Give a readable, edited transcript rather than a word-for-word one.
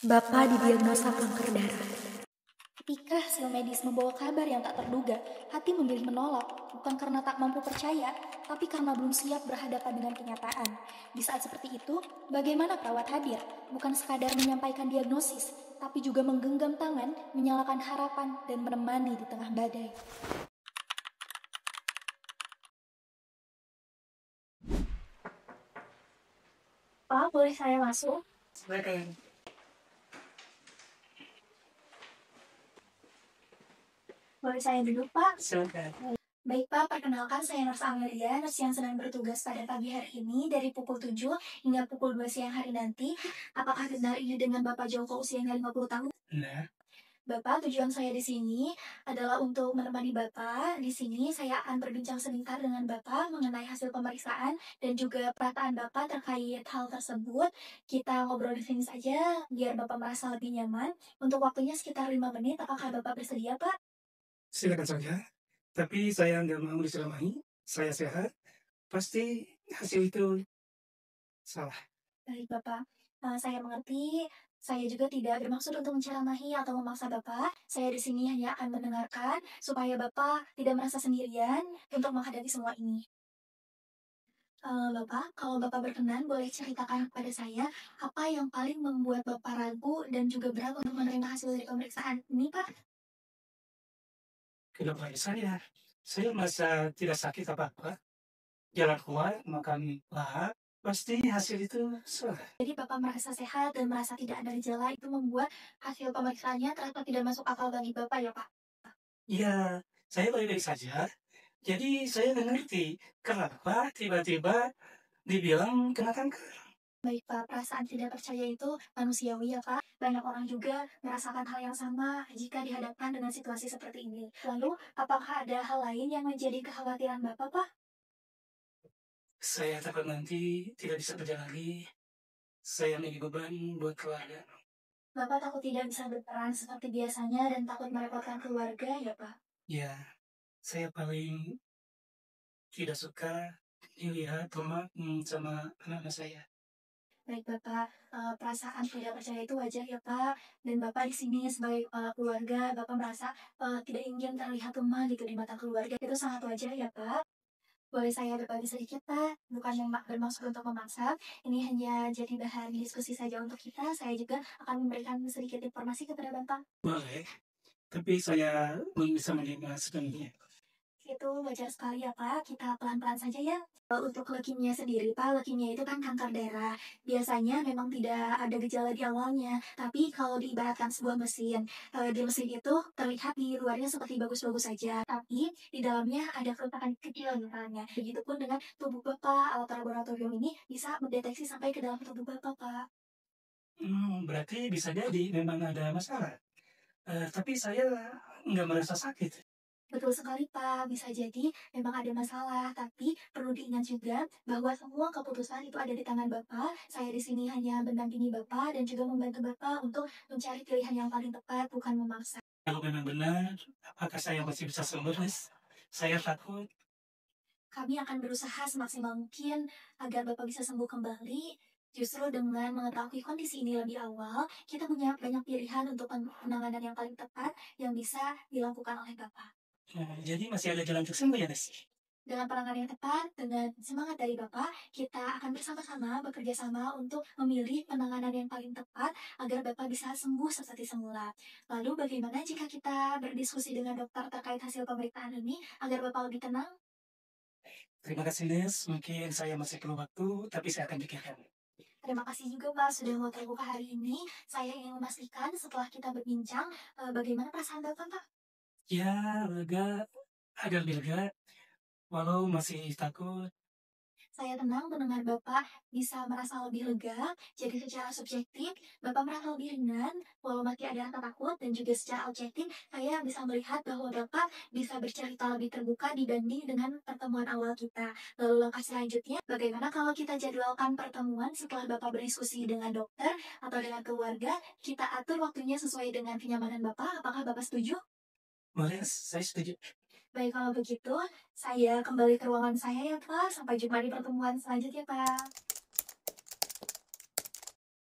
Bapak didiagnosa kanker darah. Ketika hasil medis membawa kabar yang tak terduga, hati memilih menolak, bukan karena tak mampu percaya, tapi karena belum siap berhadapan dengan kenyataan. Di saat seperti itu, bagaimana perawat hadir? Bukan sekadar menyampaikan diagnosis, tapi juga menggenggam tangan, menyalakan harapan, dan menemani di tengah badai. Pak, boleh saya masuk? Silakan. Boleh saya duduk, Pak? Silakan. Baik Pak, perkenalkan saya Nurse Amelia, nurse yang sedang bertugas pada pagi hari ini dari pukul 7 hingga pukul 2 siang hari nanti. Apakah benar ini dengan Bapak Joko usianya 50 tahun? Nah, Bapak, tujuan saya di sini adalah untuk menemani Bapak. Di sini saya akan berbincang sebentar dengan Bapak mengenai hasil pemeriksaan dan juga perataan Bapak terkait hal tersebut. Kita ngobrol di sini saja biar Bapak merasa lebih nyaman. Untuk waktunya sekitar 5 menit, apakah Bapak bersedia, Pak? silakan saja. Tapi saya nggak mau diselamahi. Saya sehat. Pasti hasil itu salah. Baik, Bapak. Saya mengerti. Saya juga tidak bermaksud untuk menceramahi atau memaksa Bapak. Saya di sini hanya akan mendengarkan supaya Bapak tidak merasa sendirian untuk menghadapi semua ini. Bapak, kalau Bapak berkenan, boleh ceritakan kepada saya apa yang paling membuat Bapak ragu dan juga berat untuk menerima hasil dari pemeriksaan ini, Pak? Kenapa saya merasa tidak sakit apa-apa. Jalan keluar, makan lahap. Pasti hasil itu salah. Jadi Bapak merasa sehat dan merasa tidak ada gejala itu membuat hasil pemeriksaannya terasa tidak masuk akal bagi Bapak ya, Pak? Iya, saya baik-baik saja. Jadi saya nggak ngerti kenapa tiba-tiba dibilang kena kanker. Baik Pak, perasaan tidak percaya itu manusiawi ya Pak. Banyak orang juga merasakan hal yang sama jika dihadapkan dengan situasi seperti ini. Lalu, apakah ada hal lain yang menjadi kekhawatiran Bapak, Pak? Saya takut nanti tidak bisa kerja lagi. Saya menjadi beban buat keluarga. Bapak takut tidak bisa berperan seperti biasanya dan takut merepotkan keluarga ya Pak? Ya, saya paling tidak suka dilihat rumah sama anak-anak saya. Baik Bapak, perasaan tidak percaya itu wajar ya Pak. Dan Bapak di sini sebagai kepala keluarga, Bapak merasa tidak ingin terlihat lemah gitu di mata keluarga. Itu sangat wajar ya Pak. Boleh saya berbagi sedikit, Pak? Bukan bermaksud untuk memaksa. Ini hanya jadi bahan diskusi saja untuk kita. Saya juga akan memberikan sedikit informasi kepada Bapak. Boleh, tapi saya belum bisa menerima sepenuhnya. Itu wajar sekali ya, Pak. Kita pelan-pelan saja ya. Untuk leukemia sendiri, Pak, leukemia itu kan kanker darah. Biasanya memang tidak ada gejala di awalnya. Tapi kalau diibaratkan sebuah mesin, di mesin itu terlihat di luarnya seperti bagus-bagus saja. Tapi di dalamnya ada kerusakan kecil misalnya. Begitupun dengan tubuh Bapak, alat laboratorium ini bisa mendeteksi sampai ke dalam tubuh Bapak, Pak. Berarti bisa jadi memang ada masalah. Tapi saya nggak merasa sakit. Betul sekali, Pak. Bisa jadi memang ada masalah, tapi perlu diingat juga bahwa semua keputusan itu ada di tangan Bapak. Saya di sini hanya mendampingi Bapak dan juga membantu Bapak untuk mencari pilihan yang paling tepat, bukan memaksa. Kalau memang benar, apakah saya masih bisa sembuh, Mas? Saya takut. Kami akan berusaha semaksimal mungkin agar Bapak bisa sembuh kembali. Justru dengan mengetahui kondisi ini lebih awal, kita punya banyak pilihan untuk penanganan yang paling tepat yang bisa dilakukan oleh Bapak. Jadi masih ada jalan untuk sembuh ya, Mas? Dengan penanganan yang tepat, dengan semangat dari Bapak, kita akan bersama-sama bekerja sama untuk memilih penanganan yang paling tepat agar Bapak bisa sembuh seperti semula. Lalu bagaimana jika kita berdiskusi dengan dokter terkait hasil pemeriksaan ini agar Bapak lebih tenang? Terima kasih, Nes. Mungkin saya masih perlu waktu, tapi saya akan pikirkan. Terima kasih juga Pak sudah mau terbuka hari ini. Saya ingin memastikan setelah kita berbincang, bagaimana perasaan Bapak, Pak? Ya, agak lega, walau masih takut. Saya tenang mendengar Bapak bisa merasa lebih lega, jadi secara subjektif, Bapak merasa lebih ringan, walau masih ada rasa takut, dan juga secara objektif, saya bisa melihat bahwa Bapak bisa bercerita lebih terbuka dibanding dengan pertemuan awal kita. Lalu langkah selanjutnya, bagaimana kalau kita jadwalkan pertemuan setelah Bapak berdiskusi dengan dokter atau dengan keluarga, kita atur waktunya sesuai dengan kenyamanan Bapak, apakah Bapak setuju? Boleh, saya setuju. Baik, kalau begitu, saya kembali ke ruangan saya ya, Pak. Sampai jumpa di pertemuan selanjutnya, Pak.